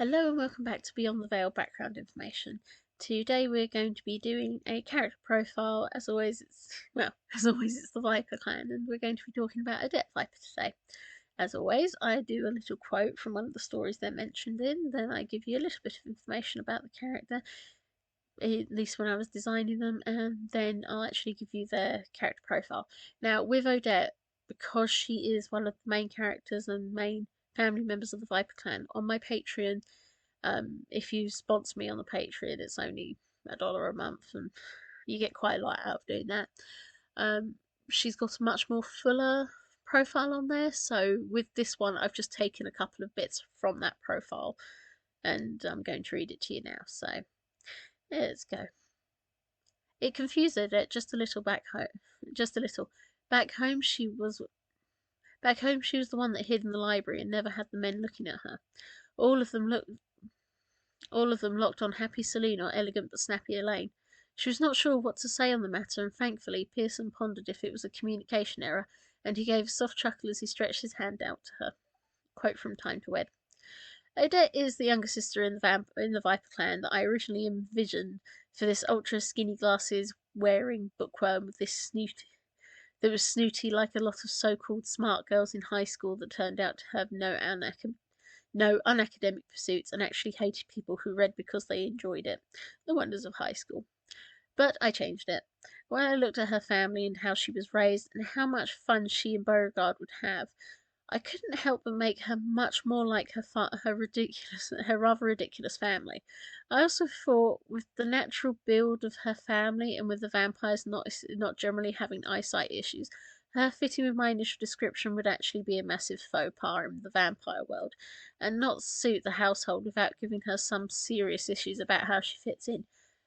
Hello and welcome back to Beyond the Veil background information. Today we're going to be doing a character profile. As always, it's the Viper clan, and we're going to be talking about Odette Viper today. As always, I do a little quote from one of the stories they're mentioned in, then I give you a little bit of information about the character, at least when I was designing them, and then I'll actually give you their character profile. Now, with Odette, because she is one of the main characters and main family members of the Viper clan, on my Patreon, if you sponsor me on the Patreon, it's only $1 a month, and you get quite a lot out of doing that. She's got a much more fuller profile on there, so with this one, I've just taken a couple of bits from that profile, and I'm going to read it to you now. So let's go. It confused her just a little back home. Just a little. Back home, she was the one that hid in the library and never had the men looking at her. All of them locked on Happy Saloon or Elegant but Snappy Elaine. She was not sure what to say on the matter, and thankfully Pearson pondered if it was a communication error, and he gave a soft chuckle as he stretched his hand out to her. Quote from Time to Wed. Odette is the younger sister in the Viper clan that I originally envisioned for this ultra skinny glasses wearing bookworm with this that was snooty like a lot of so-called smart girls in high school that turned out to have no unacademic pursuits and actually hated people who read because they enjoyed it. The wonders of high school. But I changed it. When I looked at her family and how she was raised and how much fun she and Beauregard would have, I couldn't help but make her much more like her rather ridiculous family. I also thought, with the natural build of her family and with the vampires not generally having eyesight issues, her fitting with my initial description would actually be a massive faux pas in the vampire world, and not suit the household without giving her some serious issues about how she fits in,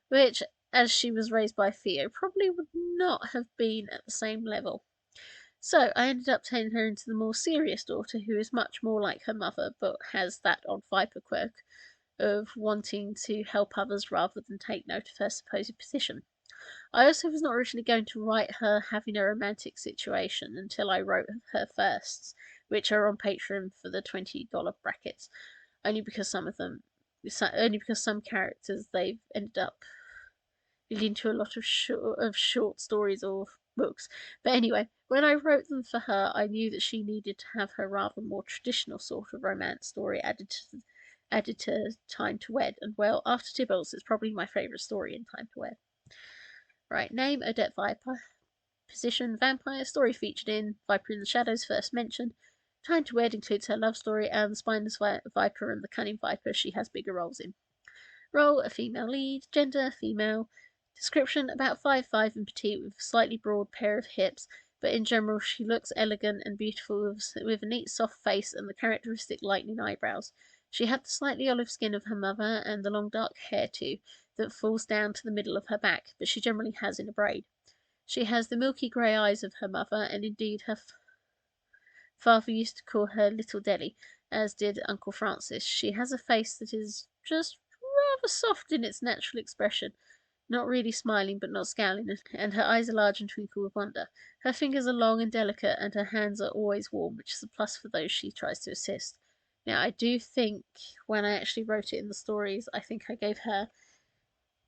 which, as she was raised by Theo, probably would not have been at the same level. So I ended up turning her into the more serious daughter, who is much more like her mother, but has that odd Viper quirk of wanting to help others rather than take note of her supposed position. I also was not originally going to write her having a romantic situation until I wrote her firsts, which are on Patreon for the $20 brackets, only because some characters they've ended up leading to a lot of short stories or books. But anyway, when I wrote them for her, I knew that she needed to have her rather more traditional sort of romance story added to Time to Wed, and well, after Tybalt, it's probably my favourite story in Time to Wed. Right, name Odette Viper. Position vampire. Story featured in Viper in the Shadows, first mentioned. Time to Wed includes her love story and the Spineless Viper and the Cunning Viper she has bigger roles in. Role, a female lead. Gender, female. Description, about 5'5" and petite with a slightly broad pair of hips, but in general she looks elegant and beautiful with a neat soft face and the characteristic lightning eyebrows. She had the slightly olive skin of her mother and the long dark hair too, that falls down to the middle of her back, but she generally has in a braid. She has the milky grey eyes of her mother, and indeed her father used to call her Little Delly, as did Uncle Francis. She has a face that is just rather soft in its natural expression, not really smiling but not scowling, and her eyes are large and twinkle with wonder. Her fingers are long and delicate, and her hands are always warm, which is a plus for those she tries to assist. Now, I do think, when I actually wrote it in the stories, I think I gave her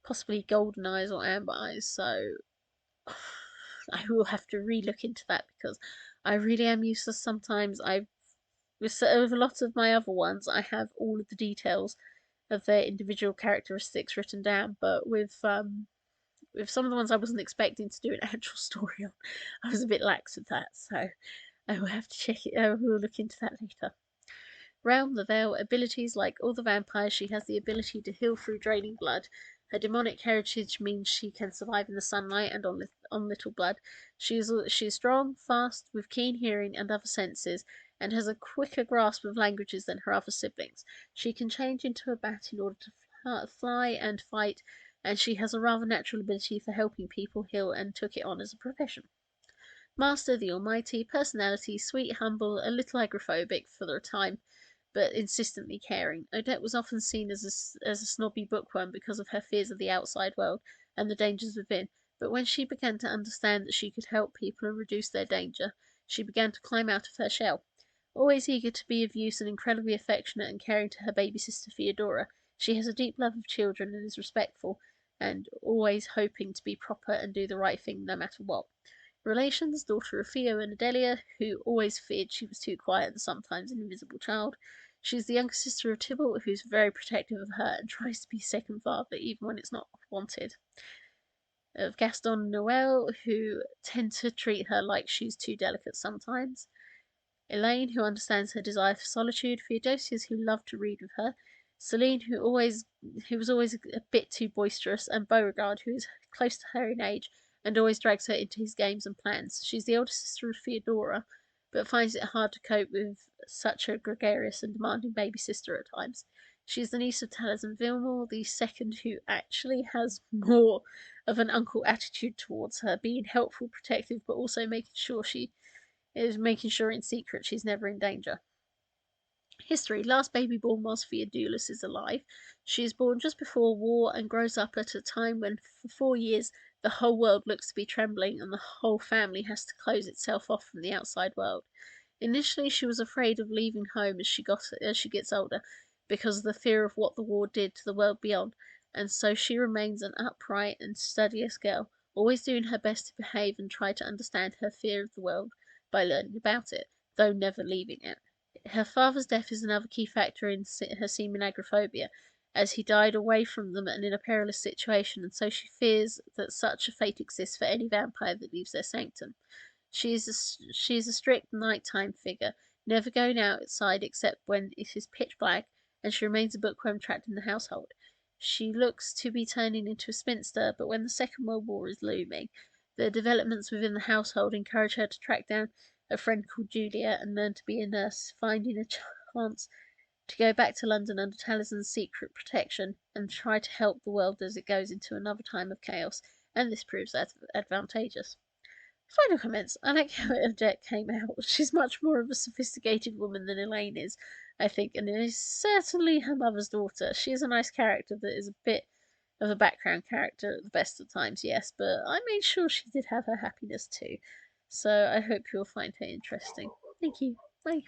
possibly golden eyes or amber eyes, so I will have to re-look into that, because I really am useless sometimes. With a lot of my other ones, I have all of the details of their individual characteristics written down, but with some of the ones I wasn't expecting to do an actual story on, I was a bit lax with that, so I will have to check it. I will look into that later. Realm, the Veil, abilities. Like all the vampires, she has the ability to heal through draining blood. Her demonic heritage means she can survive in the sunlight and on little blood. She is strong, fast, with keen hearing and other senses, and has a quicker grasp of languages than her other siblings. She can change into a bat in order to fly and fight, and she has a rather natural ability for helping people heal and took it on as a profession. Master, the Almighty, personality, sweet, humble, a little agoraphobic for the time, but insistently caring. Odette was often seen as a snobby bookworm because of her fears of the outside world and the dangers within, but when she began to understand that she could help people and reduce their danger, she began to climb out of her shell. Always eager to be of use and incredibly affectionate and caring to her baby sister Theodora, she has a deep love of children and is respectful, and always hoping to be proper and do the right thing no matter what. Relations, daughter of Theo and Adelia, who always feared she was too quiet and sometimes an invisible child. She's the younger sister of Tybalt, who's very protective of her and tries to be second father even when it's not wanted. Of Gaston and Noel, who tend to treat her like she's too delicate sometimes. Elaine, who understands her desire for solitude. Theodosius, who loved to read with her. Celine, who was always a bit too boisterous, and Beauregard, who is close to her in age and always drags her into his games and plans. She's the older sister of Theodora, but finds it hard to cope with such a gregarious and demanding baby sister at times. She's the niece of Taliesin Vilmore, the second, who actually has more of an uncle attitude towards her, being helpful, protective, but also making sure in secret she's never in danger. History. Last baby born whilst Theodulus is alive. She is born just before war and grows up at a time when, for 4 years, the whole world looks to be trembling and the whole family has to close itself off from the outside world. Initially, she was afraid of leaving home as she gets older, because of the fear of what the war did to the world beyond, and so she remains an upright and studious girl, always doing her best to behave and try to understand her fear of the world by learning about it, though never leaving it. Her father's death is another key factor in her seeming agoraphobia, as he died away from them and in a perilous situation, and so she fears that such a fate exists for any vampire that leaves their sanctum. She is a strict nighttime figure, never going outside except when it is pitch black, and she remains a bookworm trapped in the household. She looks to be turning into a spinster, but when the Second World War is looming, the developments within the household encourage her to track down a friend called Julia and learn to be a nurse, finding a chance to go back to London under Talies's secret protection and try to help the world as it goes into another time of chaos, and this proves advantageous. Final comments. I like how Odette came out. She's much more of a sophisticated woman than Elaine is, I think, and is certainly her mother's daughter. She is a nice character that is a bit of a background character at the best of times, yes, but I made sure she did have her happiness too. So I hope you'll find her interesting. Thank you. Bye.